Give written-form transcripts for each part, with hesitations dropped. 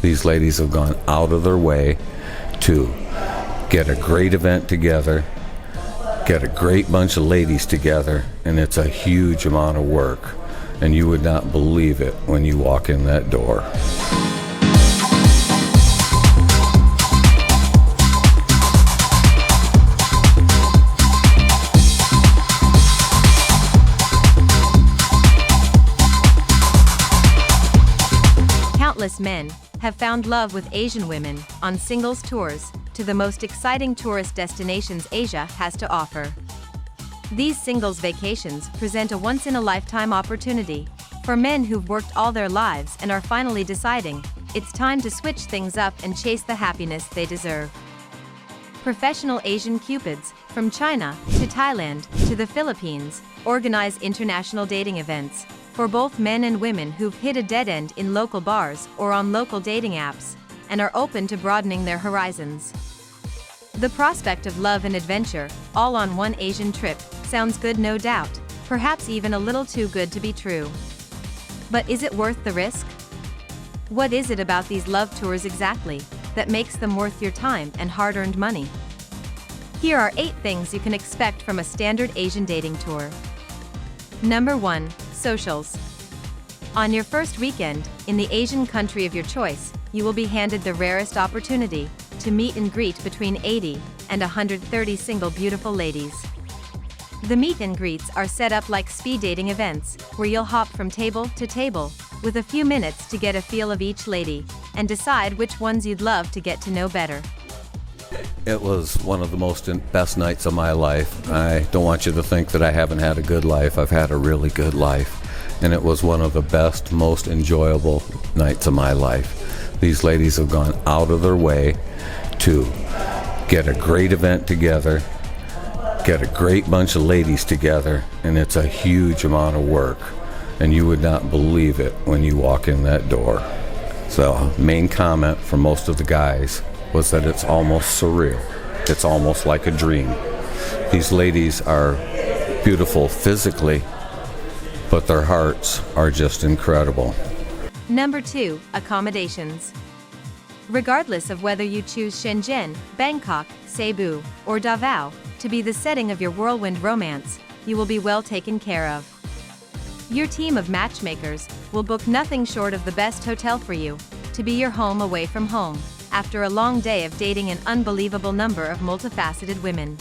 These ladies have gone out of their way to get a great event together, get a great bunch of ladies together, and it's a huge amount of work. And you would not believe it when you walk in that door. Countless men have found love with Asian women on singles tours to the most exciting tourist destinations Asia has to offer. These singles vacations present a once-in-a-lifetime opportunity for men who've worked all their lives and are finally deciding it's time to switch things up and chase the happiness they deserve. Professional Asian Cupids from China to Thailand to the Philippines organize international dating events for both men and women who've hit a dead end in local bars or on local dating apps and are open to broadening their horizons. The prospect of love and adventure, all on one Asian trip, sounds good, no doubt, perhaps even a little too good to be true. But is it worth the risk? What is it about these love tours exactly that makes them worth your time and hard-earned money? Here are 8 things you can expect from a standard Asian dating tour. Number 1. Socials. On your first weekend, in the Asian country of your choice, you will be handed the rarest opportunity to meet and greet between 80 and 130 single beautiful ladies. The meet and greets are set up like speed dating events, where you'll hop from table to table, with a few minutes to get a feel of each lady, and decide which ones you'd love to get to know better. It was one of the best nights of my life. I don't want you to think that I haven't had a good life. I've had a really good life. And it was one of the best, most enjoyable nights of my life. These ladies have gone out of their way to get a great event together, get a great bunch of ladies together, and it's a huge amount of work. And you would not believe it when you walk in that door. So, main comment from most of the guys was that it's almost surreal. It's almost like a dream. These ladies are beautiful physically, but their hearts are just incredible. Number 2. Accommodations. Regardless of whether you choose Shenzhen, Bangkok, Cebu, or Davao to be the setting of your whirlwind romance, you will be well taken care of. Your team of matchmakers will book nothing short of the best hotel for you, to be your home away from home, after a long day of dating an unbelievable number of multifaceted women.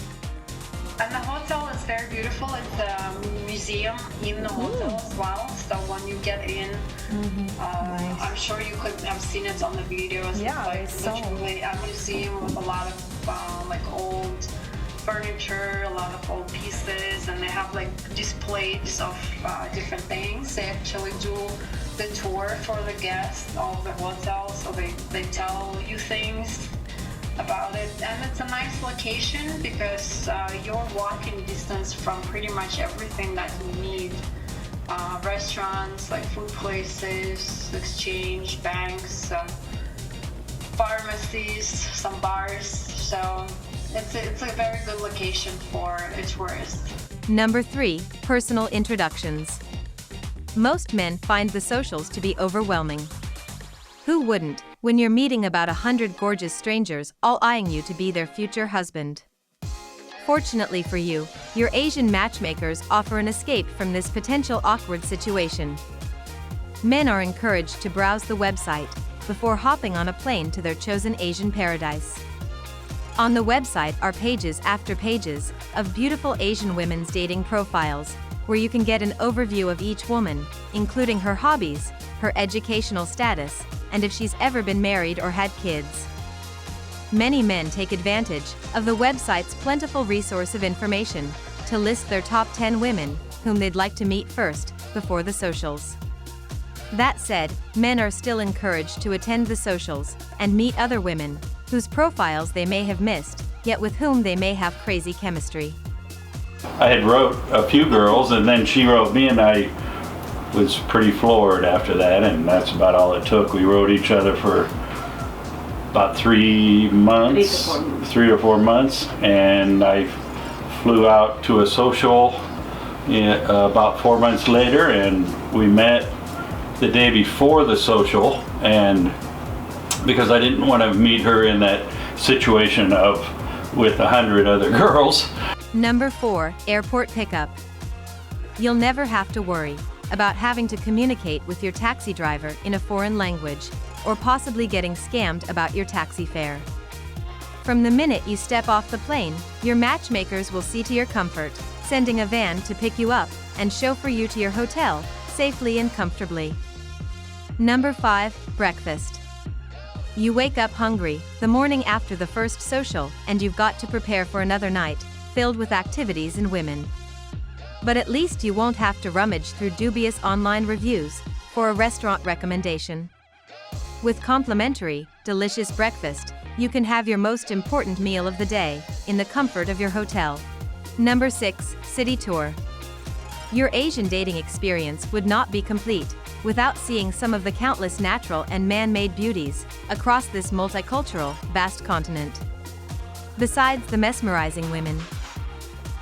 And the hotel is very beautiful. It's a museum in the hotel as well. So when you get in, nice. I'm sure you could have seen it on the videos. Yeah, it's like literally a museum with a lot of like old furniture, a lot of old pieces, and they have like displays of different things. They actually do the tour for the guests of the hotel, so they tell you things about it. And it's a nice location because you're walking distance from pretty much everything that you need. Restaurants, like food places, exchange, banks, pharmacies, some bars. So it's a very good location for a tourist. Number 3. Personal introductions. Most men find the socials to be overwhelming. Who wouldn't, when you're meeting about 100 gorgeous strangers all eyeing you to be their future husband? Fortunately for you, your Asian matchmakers offer an escape from this potential awkward situation. Men are encouraged to browse the website before hopping on a plane to their chosen Asian paradise. On the website are pages after pages of beautiful Asian women's dating profiles, where you can get an overview of each woman, including her hobbies, her educational status, and if she's ever been married or had kids. Many men take advantage of the website's plentiful resource of information to list their top 10 women whom they'd like to meet first, before the socials. That said, men are still encouraged to attend the socials and meet other women whose profiles they may have missed, yet with whom they may have crazy chemistry. I had wrote a few girls, and then she wrote me, and I was pretty floored after that, and that's about all it took. We wrote each other for about 3 months, 3 or 4 months, and I flew out to a social about 4 months later, and we met the day before the social, and because I didn't want to meet her in that situation of with 100 other girls. Number 4, airport pickup. You'll never have to worry about having to communicate with your taxi driver in a foreign language, or possibly getting scammed about your taxi fare. From the minute you step off the plane, your matchmakers will see to your comfort, sending a van to pick you up and chauffeur you to your hotel, safely and comfortably. Number 5, breakfast. You wake up hungry the morning after the first social, and you've got to prepare for another night, filled with activities and women. But at least you won't have to rummage through dubious online reviews for a restaurant recommendation. With complimentary, delicious breakfast, you can have your most important meal of the day in the comfort of your hotel. Number 6, city tour. Your Asian dating experience would not be complete without seeing some of the countless natural and man-made beauties across this multicultural, vast continent. Besides the mesmerizing women,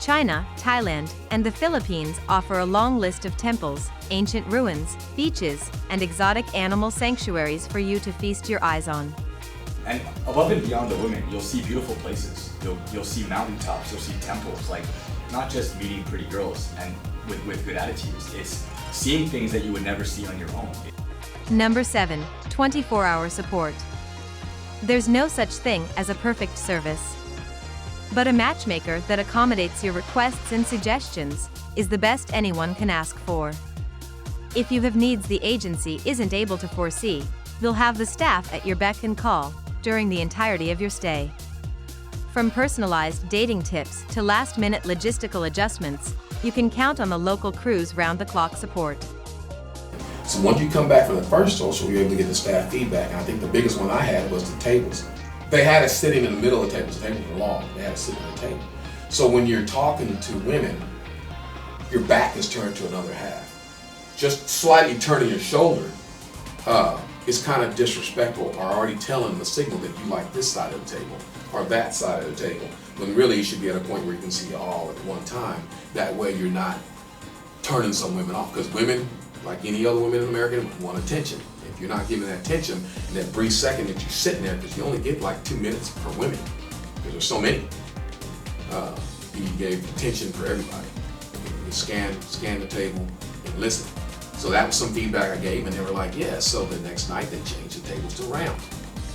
China, Thailand, and the Philippines offer a long list of temples, ancient ruins, beaches, and exotic animal sanctuaries for you to feast your eyes on. And above and beyond the women, you'll see beautiful places. You'll see mountaintops, you'll see temples, like not just meeting pretty girls and with good attitudes. It's seeing things that you would never see on your own. Number 7, 24-hour support. There's no such thing as a perfect service, but a matchmaker that accommodates your requests and suggestions is the best anyone can ask for. If you have needs the agency isn't able to foresee, you'll have the staff at your beck and call during the entirety of your stay. From personalized dating tips to last-minute logistical adjustments, you can count on the local crew's round-the-clock support. So once you come back from the first social, you're able to get the staff feedback. And I think the biggest one I had was the tables. They had us sitting in the middle of the tables. The tables were long. They had us sitting at the table. So when you're talking to women, your back is turned to another half. Just slightly turning your shoulder is kind of disrespectful, or already telling the signal that you like this side of the table or that side of the table, when really you should be at a point where you can see all at one time. That way you're not turning some women off, because women, like any other women in America, want attention. If you're not giving that attention in that brief second that you're sitting there, because you only get like 2 minutes per women, because there's so many, you gave attention for everybody. You scan the table and listen. So that was some feedback I gave, and they were like, yeah. So the next night they changed the tables to round.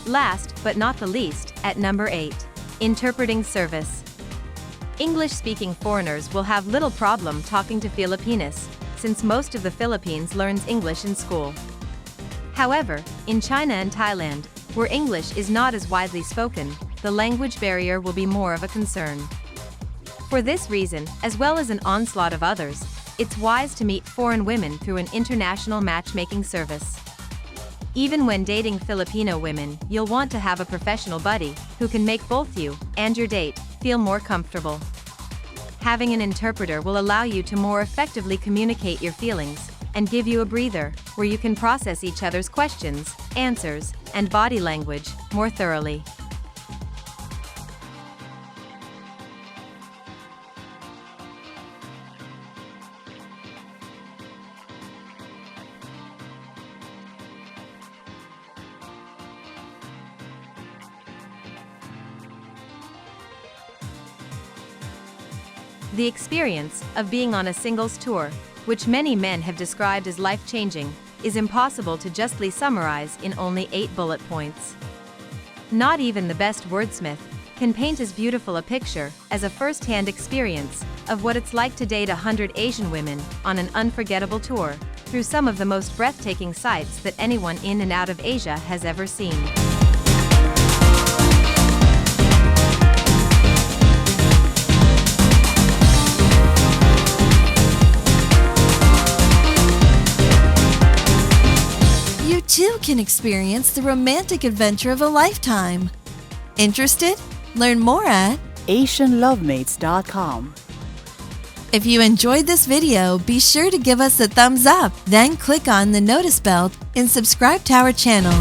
Last but not the least, at number 8, interpreting service. English-speaking foreigners will have little problem talking to Filipinos, since most of the Philippines learns English in school. However, in China and Thailand, where English is not as widely spoken, the language barrier will be more of a concern. For this reason, as well as an onslaught of others, it's wise to meet foreign women through an international matchmaking service. Even when dating Filipino women, you'll want to have a professional buddy who can make both you and your date feel more comfortable. Having an interpreter will allow you to more effectively communicate your feelings and give you a breather where you can process each other's questions, answers, and body language more thoroughly. The experience of being on a singles tour, which many men have described as life-changing, is impossible to justly summarize in only 8 bullet points. Not even the best wordsmith can paint as beautiful a picture as a first-hand experience of what it's like to date 100 Asian women on an unforgettable tour through some of the most breathtaking sights that anyone in and out of Asia has ever seen. You too can experience the romantic adventure of a lifetime. Interested? Learn more at AsianLovemates.com. If you enjoyed this video, be sure to give us a thumbs up, then click on the notice bell and subscribe to our channel.